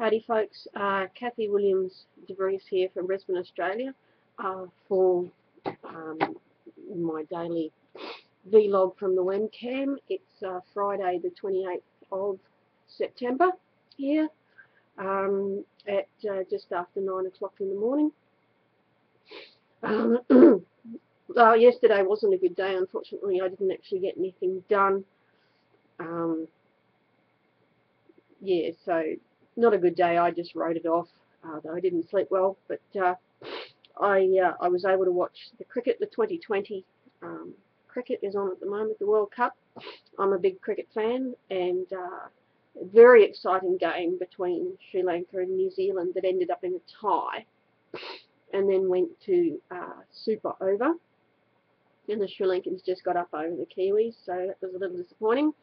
Howdy folks, Kathy Williams-Devries here from Brisbane, Australia for my daily vlog from the Webcam. It's Friday the 28th of September here at just after 9 o'clock in the morning. Yesterday wasn't a good day, unfortunately. I didn't actually get anything done. Yeah, so not a good day. I just wrote it off. Though I didn't sleep well, but I was able to watch the cricket. The 2020 cricket is on at the moment, the World Cup. I'm a big cricket fan, and a very exciting game between Sri Lanka and New Zealand that ended up in a tie, and then went to super over. And the Sri Lankans just got up over the Kiwis, so that was a little disappointing.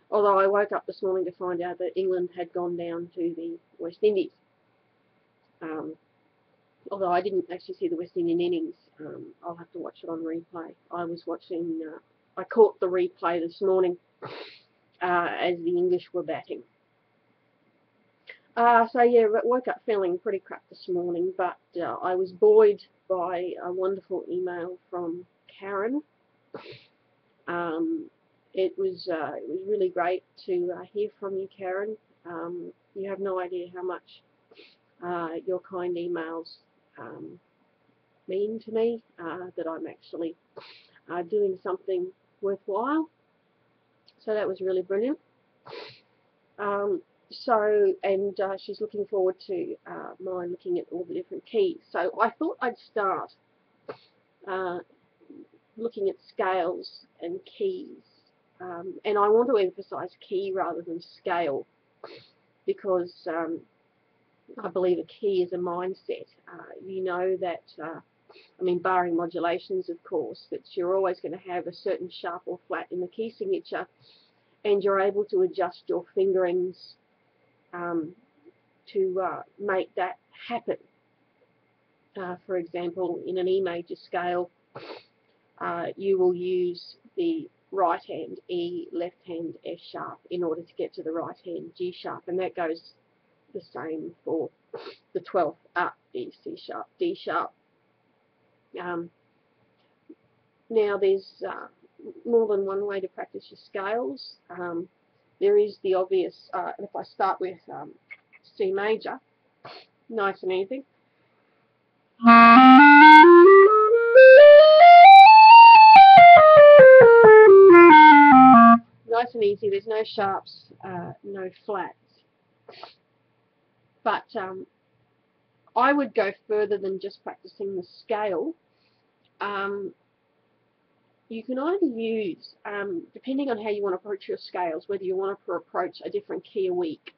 Although I woke up this morning to find out that England had gone down to the West Indies. Although I didn't actually see the West Indian innings, I'll have to watch it on replay. I was watching, I caught the replay this morning as the English were batting. So yeah, woke up feeling pretty crap this morning, but I was buoyed by a wonderful email from Karen. It was really great to hear from you, Karen. You have no idea how much your kind emails mean to me, that I'm actually doing something worthwhile. So that was really brilliant. She's looking forward to my looking at all the different keys. So I thought I'd start looking at scales and keys. And I want to emphasize key rather than scale, because I believe a key is a mindset. You know that, I mean, barring modulations, of course, that you're always going to have a certain sharp or flat in the key signature, and you're able to adjust your fingerings to make that happen. For example, in an E major scale, you will use the right hand E, left hand F sharp in order to get to the right hand G sharp, and that goes the same for the 12th up, E, C sharp, D sharp. Now there's more than one way to practice your scales. There is the obvious, if I start with C major, nice and easy. Nice and easy, there's no sharps, no flats. But I would go further than just practicing the scale. You can either use, depending on how you want to approach your scales, whether you want to approach a different key a week,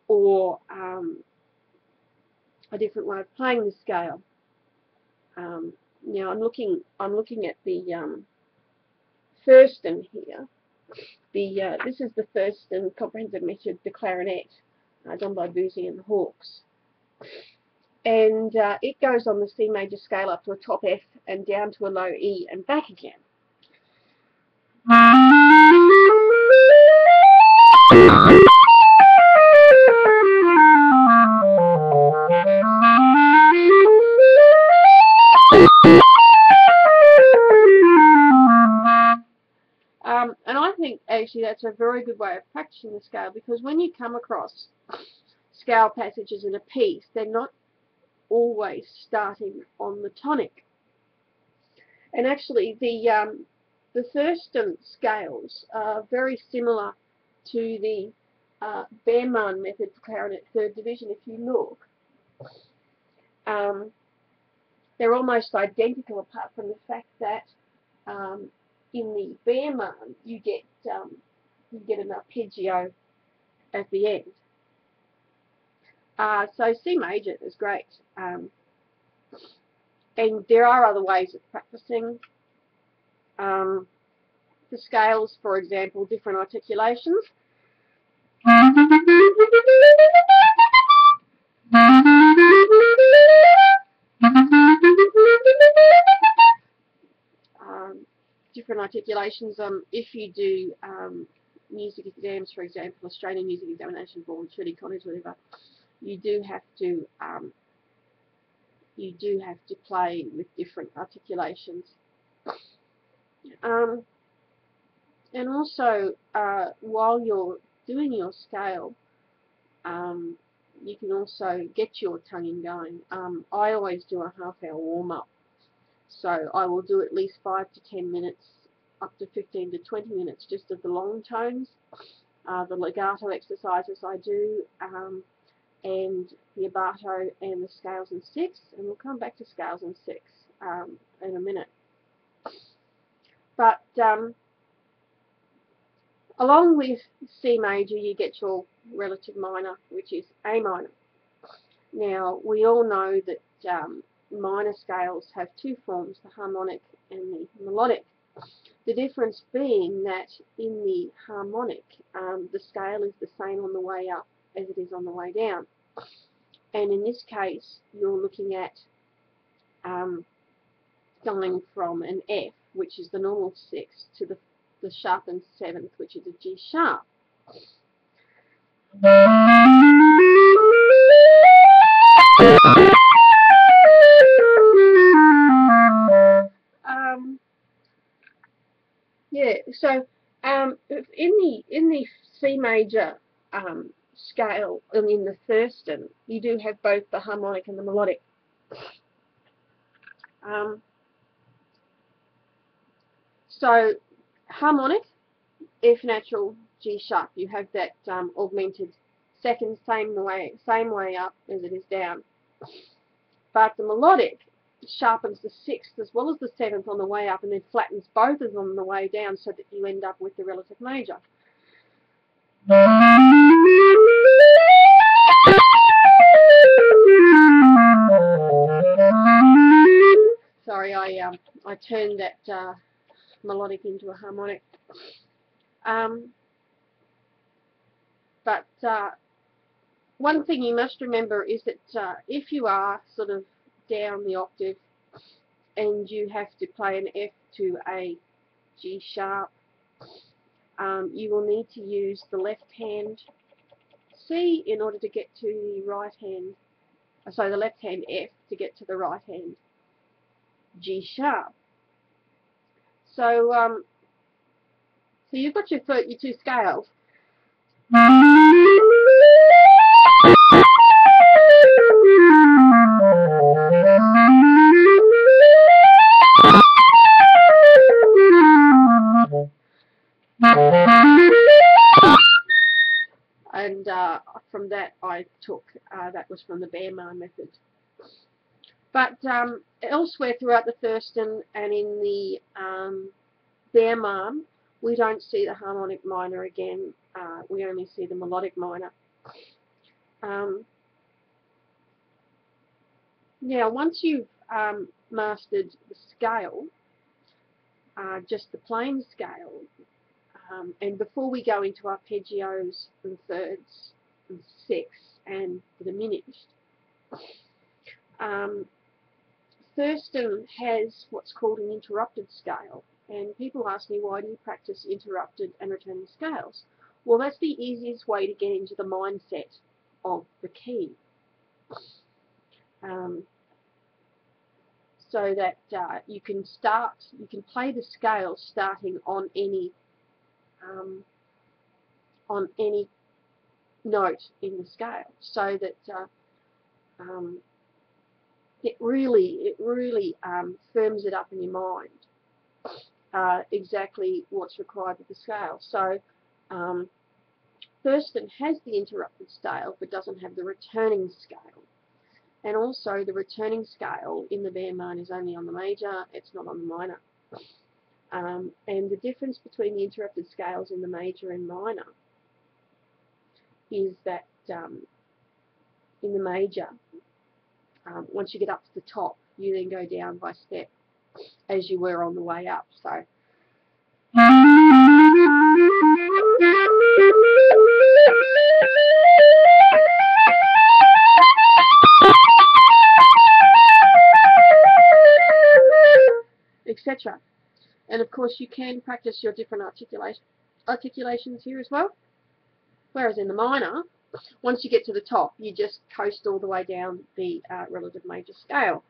or a different way of playing the scale. Now I'm looking at the Thurston here. This is the Thurston Comprehensive Method, the clarinet, done by Boozy and the Hawks. And it goes on the C major scale up to a top F and down to a low E and back again. And I think actually that's a very good way of practicing the scale, because when you come across scale passages in a piece, they're not always starting on the tonic. And actually the Thurston scales are very similar to the Behrman method for clarinet third division. If you look, they're almost identical, apart from the fact that in the Behrman you get an arpeggio at the end. So C major is great. And there are other ways of practicing the scales, for example, different articulations. Different articulations. If you do music exams, for example, Australian Music Examination Board, Trudy College, whatever, you do have to play with different articulations. And also, while you're doing your scale, you can also get your tonguing going. I always do a half-hour warm-up, so I will do at least 5 to 10 minutes, up to 15 to 20 minutes, just of the long tones, the legato exercises I do, and the vibrato and the scales and sixths, and we'll come back to scales and sixths in a minute. But along with C major, you get your relative minor, which is A minor. Now, we all know that minor scales have two forms, the harmonic and the melodic. The difference being that in the harmonic, the scale is the same on the way up as it is on the way down. And in this case, you're looking at going from an F, which is the normal sixth, to the sharpened seventh, which is a G sharp. Yeah, so in the C major scale, and in the Thurston, you do have both the harmonic and the melodic. So harmonic, F natural, G sharp. You have that augmented second, same way up as it is down. But the melodic sharpens the sixth as well as the seventh on the way up, and then flattens both of them on the way down, so that you end up with the relative major. Sorry, I turned that melodic into a harmonic. But one thing you must remember is that if you are sort of down the octave and you have to play an F to a G sharp, you will need to use the left hand C in order to get to the right hand, the left hand F to get to the right hand G sharp. So, so you've got your two scales. And from that I took, that was from the Behrman method. But elsewhere throughout the Thurston and in the Behrman, we don't see the harmonic minor again. We only see the melodic minor. Now, once you've mastered the scale, just the plain scale, and before we go into arpeggios and thirds and sixths and the diminished, Thurston has what's called an interrupted scale, and people ask me, why do you practice interrupted and returning scales? Well, that's the easiest way to get into the mindset of the key, so that you can play the scale starting on any note in the scale, so that it really firms it up in your mind, exactly what's required with the scale. So Thurston has the interrupted scale but doesn't have the returning scale, and also the returning scale in the Behrman is only on the major, it's not on the minor. And the difference between the interrupted scales in the major and minor is that in the major, once you get up to the top, you then go down by step as you were on the way up. So etc. And of course you can practice your different articulations here as well. Whereas in the minor, once you get to the top, you just coast all the way down the relative major scale.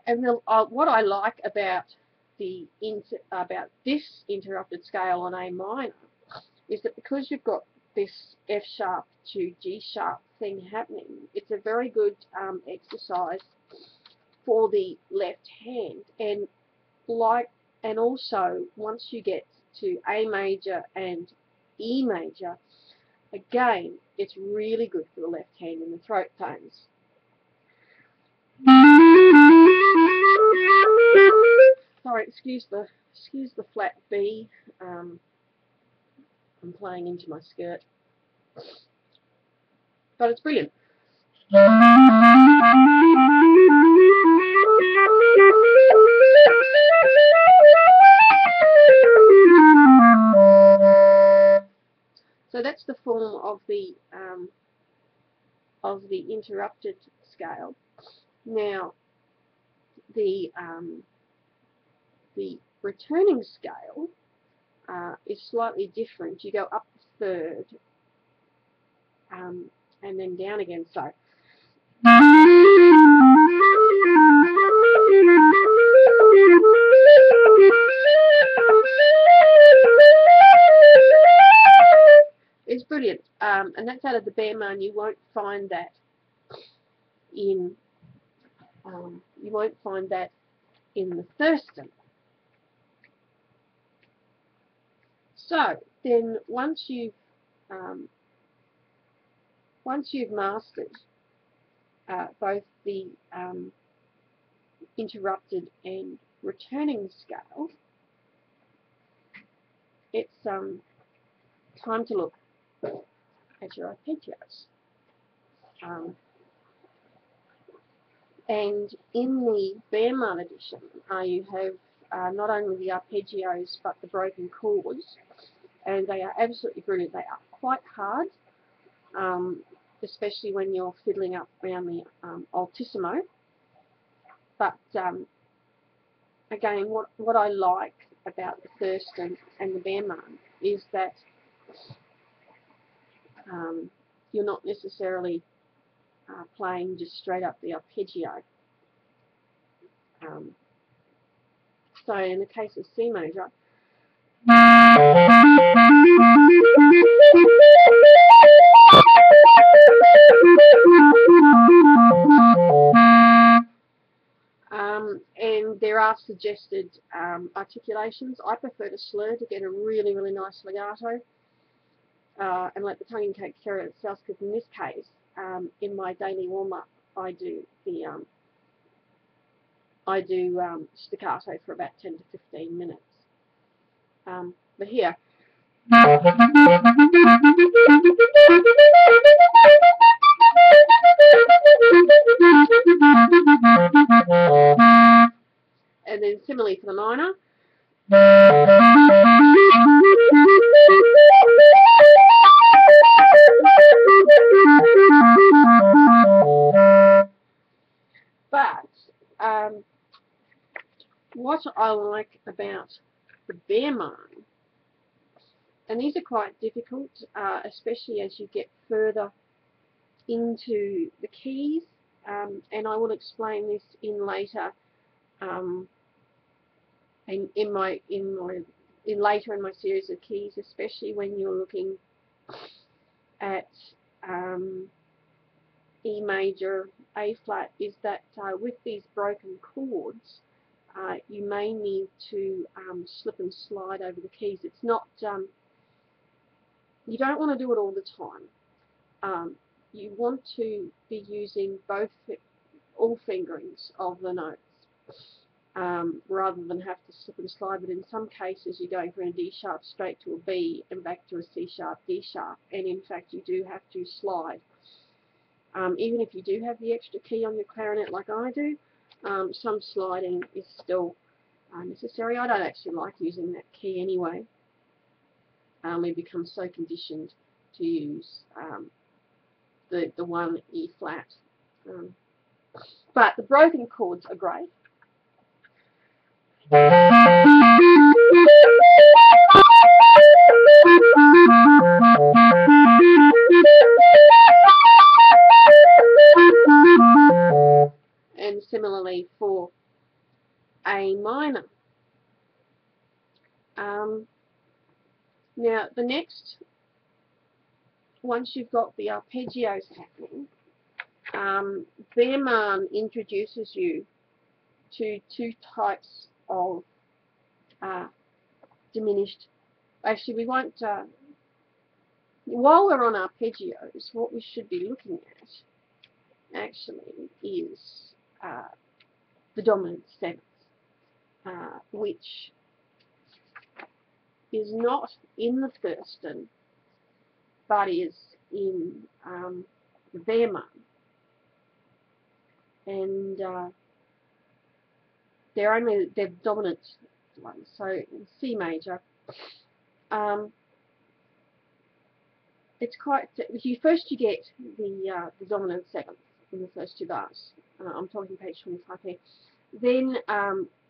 And what I like about this interrupted scale on A minor is that because you've got this F sharp to G sharp thing happening, it's a very good exercise for the left hand. And also once you get to A major and E major, again, it's really good for the left hand in the throat tones. Sorry, excuse the flat B. I'm playing into my skirt, but it's brilliant. So that's the form of the interrupted scale. Now, the returning scale is slightly different. You go up the third and then down again. So it's brilliant, and that's out of the Behrman. You won't find that in the Thurston. So then, once you've mastered both the interrupted and returning scale, it's time to look at your arpeggios. And in the Behrman edition, you have not only the arpeggios but the broken chords, and they are absolutely brilliant. They are quite hard, especially when you're fiddling up around the altissimo. But again, what I like about the Thurston and the Behrman is that you're not necessarily playing just straight up the arpeggio. So in the case of C major, and there are suggested articulations. I prefer to slur to get a really, really nice legato and let the tongue take care of itself, because in this case, in my daily warm-up, I do staccato for about 10 to 15 minutes. But here, and then similarly for the minor. But what I like about the Behrman, and these are quite difficult, especially as you get further into the keys, and I will explain this in later later in my series of keys, especially when you're looking at E major, A flat, is that with these broken chords, you may need to slip and slide over the keys. It's not, you don't want to do it all the time. You want to be using all fingerings of the notes, rather than have to slip and slide. But in some cases, you're going from a D sharp straight to a B and back to a C sharp, D sharp, and in fact you do have to slide. Even if you do have the extra key on your clarinet like I do, some sliding is still necessary. I don't actually like using that key anyway. We become so conditioned to use the one E flat. But the broken chords are great. And similarly for A minor. Now the next, once you've got the arpeggios happening, Wehrmann introduces you to two types of diminished. Actually, we won't. While we're on arpeggios, what we should be looking at actually is the dominant seventh, which is not in the Thurston, but is in Wehrmann, and they're dominant ones. So in C major, it's quite. You get the dominant seventh in the first two bars. I'm talking page 25 here. Then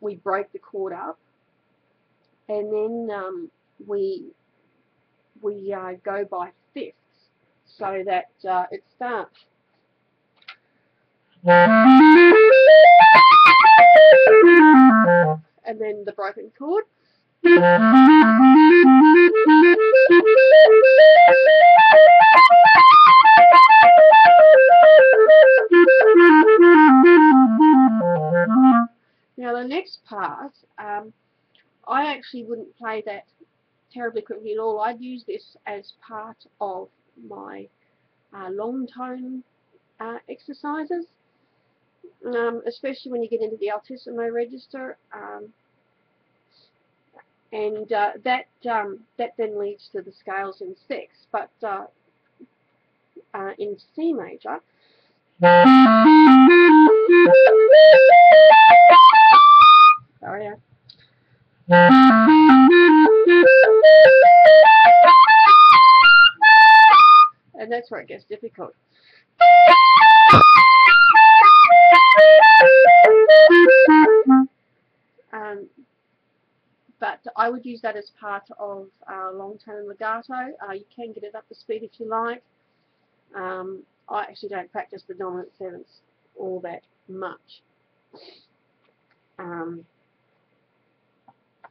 we break the chord up, and then we go by fifths, so that it starts. And then the broken chord. Now the next part, I actually wouldn't play that terribly quickly at all. I'd use this as part of my long tone exercises, especially when you get into the altissimo register, and that then leads to the scales in six. But in C major, sorry. And that's where it gets difficult. But I would use that as part of long tone legato. You can get it up to speed if you like. I actually don't practice the dominant sevenths all that much.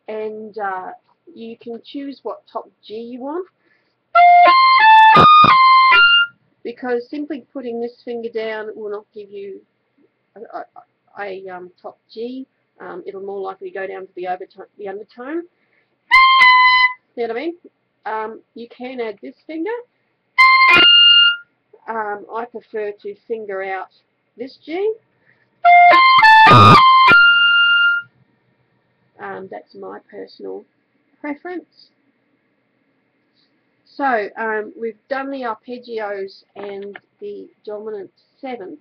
And you can choose what top G you want, because simply putting this finger down will not give you a top G. It'll more likely go down to the undertone. See what I mean? You can add this finger. I prefer to finger out this G. That's my personal preference. So we've done the arpeggios and the dominant seventh.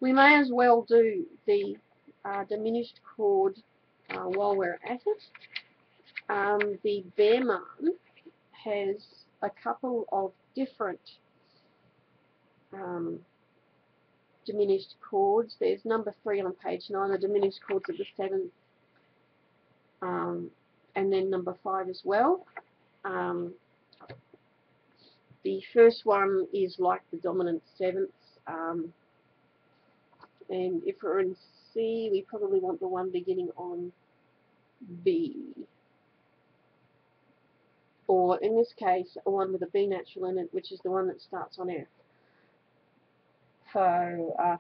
We may as well do the diminished chord while we're at it. The Wehrmann has a couple of different diminished chords. There's number 3 on page 9, the diminished chords of the 7th, and then number 5 as well. The first one is like the dominant 7th, and if we're in C, we probably want the one beginning on B, or in this case, a one with a B natural in it, which is the one that starts on F. So I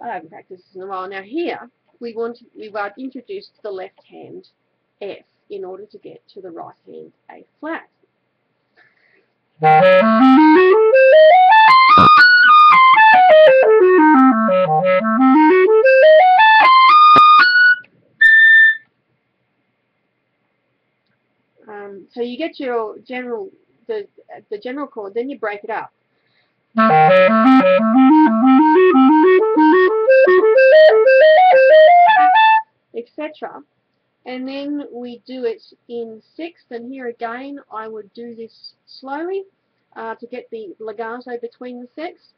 haven't practiced this in a while. Now here we've introduced the left hand F in order to get to the right hand A flat. So you get your general the general chord, then you break it up. Etc. And then we do it in 6th, and here again I would do this slowly. to get the legato between the sets.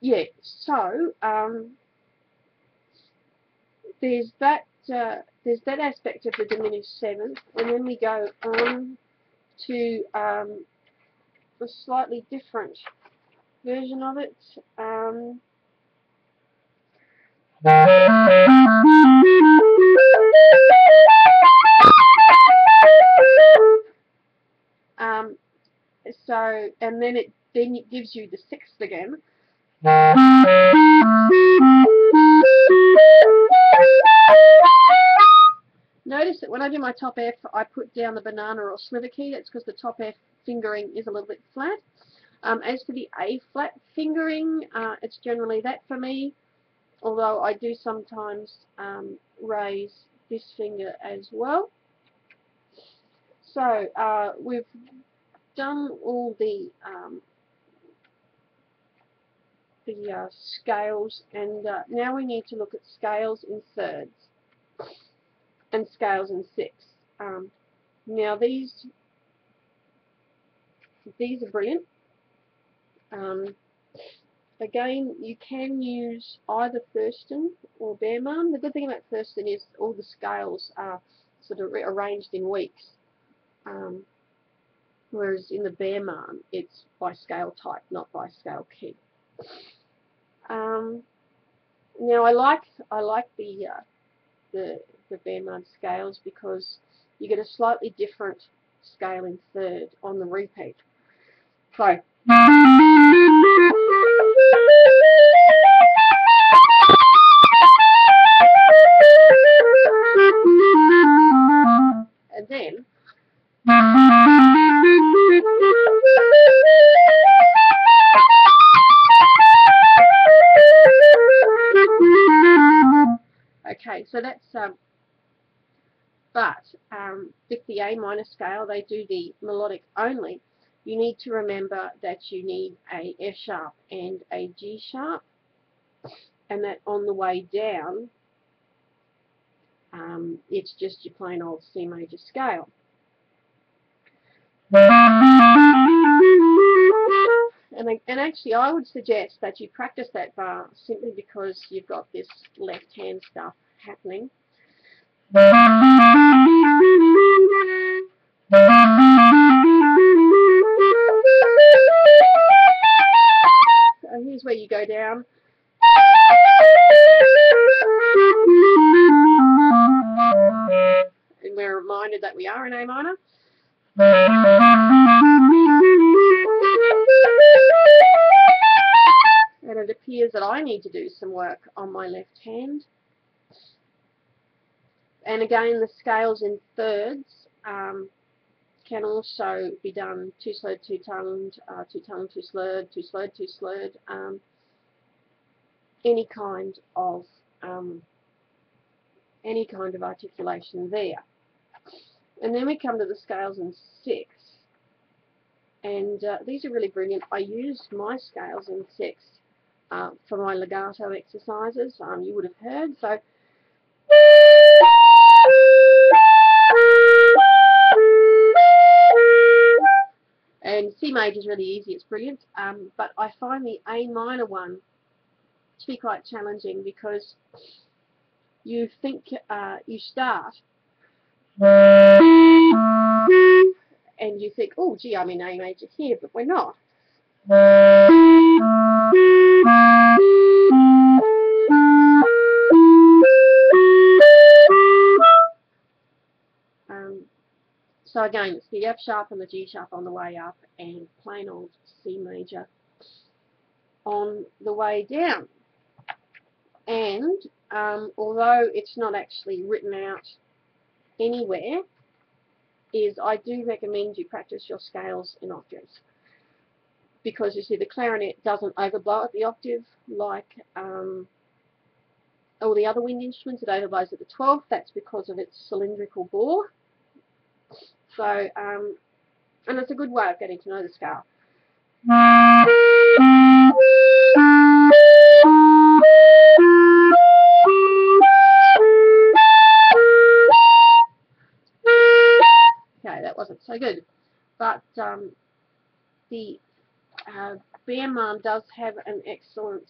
Yeah, so there's that aspect of the diminished seventh, and then we go on to a slightly different version of it. So, and then it gives you the sixth again. Notice that when I do my top F, I put down the banana or sliver key. That's because the top F fingering is a little bit flat. As for the A flat fingering, it's generally that for me, although I do sometimes raise this finger as well. So we've done all the scales, and now we need to look at scales in thirds and scales in sixths. Now these are brilliant. Again, you can use either Thurston or Behrman. The good thing about Thurston is all the scales are sort of arranged in weeks, whereas in the Behrman it's by scale type, not by scale key. Now I like the Behrman scales because you get a slightly different scale in third on the repeat. So and then okay, so that's but with the A minor scale, they do the melodic only. You need to remember that you need a F sharp and a G sharp, and that on the way down, it's just your plain old C major scale. And actually, I would suggest that you practice that bar simply because you've got this left hand stuff happening. So here's where you go down. And we're reminded that we are in A minor. And it appears that I need to do some work on my left hand. And again, the scales in thirds can also be done two slurred, two tongued, two tongued, two slurred, two slurred, two slurred. Any kind of articulation there. And then we come to the scales in sixths. And these are really brilliant. I use my scales in sixths for my legato exercises. You would have heard. So and C major is really easy. It's brilliant. But I find the A minor one to be quite challenging because you think you start and you think, oh gee, I'm in A major here, but we're not. So again, it's the F sharp and the G sharp on the way up, and plain old C major on the way down. And although it's not actually written out anywhere, I do recommend you practice your scales in octaves, because you see the clarinet doesn't overblow at the octave like all the other wind instruments. It overblows at the 12th. That's because of its cylindrical bore. So And it's a good way of getting to know the scale. Okay, that wasn't so good. But the BMR does have an excellent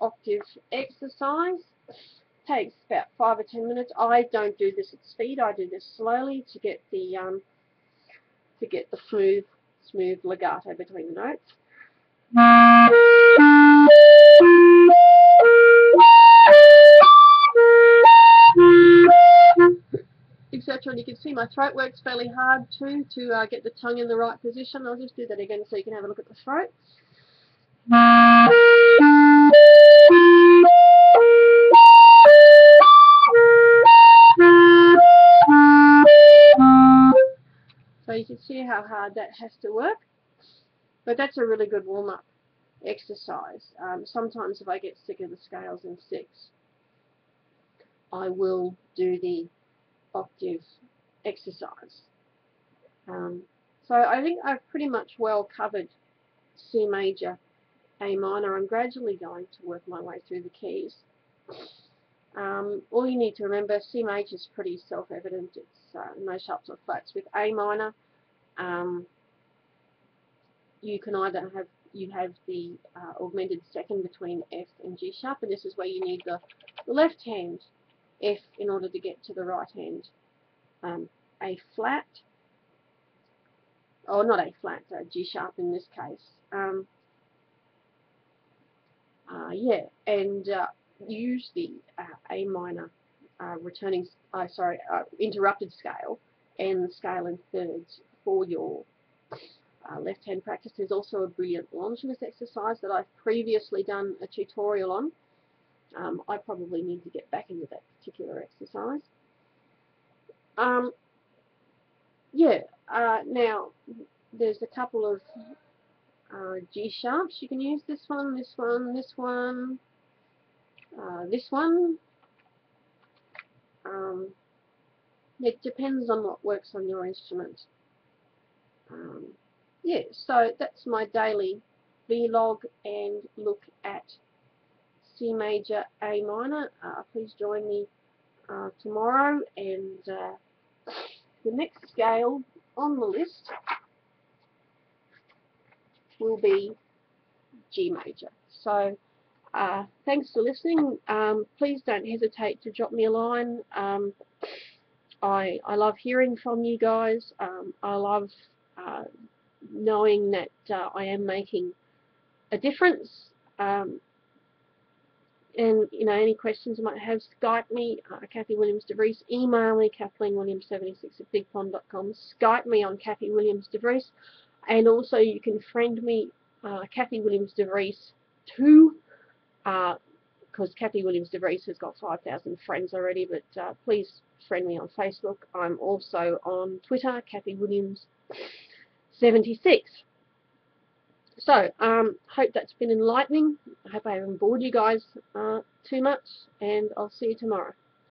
octave exercise. Takes about 5 or 10 minutes. I don't do this at speed. I do this slowly to get the smooth legato between the notes. Etc. And you can see my throat works fairly hard too to get the tongue in the right position. I'll just do that again so you can have a look at the throat. So you can see how hard that has to work. But that's a really good warm-up exercise. Sometimes if I get sick of the scales and sticks, I will do the octave exercise. So I think I've pretty much well covered C major, A minor. I'm gradually going to work my way through the keys. All you need to remember, C major is pretty self-evident. It's no sharps or flats. With A minor, you can either have the augmented second between F and G sharp, and this is where you need the left hand F in order to get to the right hand A flat, or not A flat, G sharp in this case. Yeah, and use the A minor interrupted scale and the scale in thirds for your left-hand practice. There's also a brilliant longinus exercise that I've previously done a tutorial on. I probably need to get back into that particular exercise. Yeah, now there's a couple of G sharps you can use. This one, this one, this one, this one. It depends on what works on your instrument. Yeah, so that's my daily vlog and look at C major, A minor. Please join me tomorrow, and the next scale on the list will be G major. So thanks for listening. Please don't hesitate to drop me a line. I love hearing from you guys. I love knowing that I am making a difference. And you know, any questions you might have, Skype me, Kathy Williams-Devries, email me, kathleenwilliams76@bigpond.com, Skype me on Kathy Williams-Devries, and also you can friend me, Kathy Williams-Devries 2, because Kathy Williams-Devries has got 5,000 friends already, but please friend me on Facebook. I'm also on Twitter, Kathy Williams76. So, hope that's been enlightening. I hope I haven't bored you guys too much, and I'll see you tomorrow.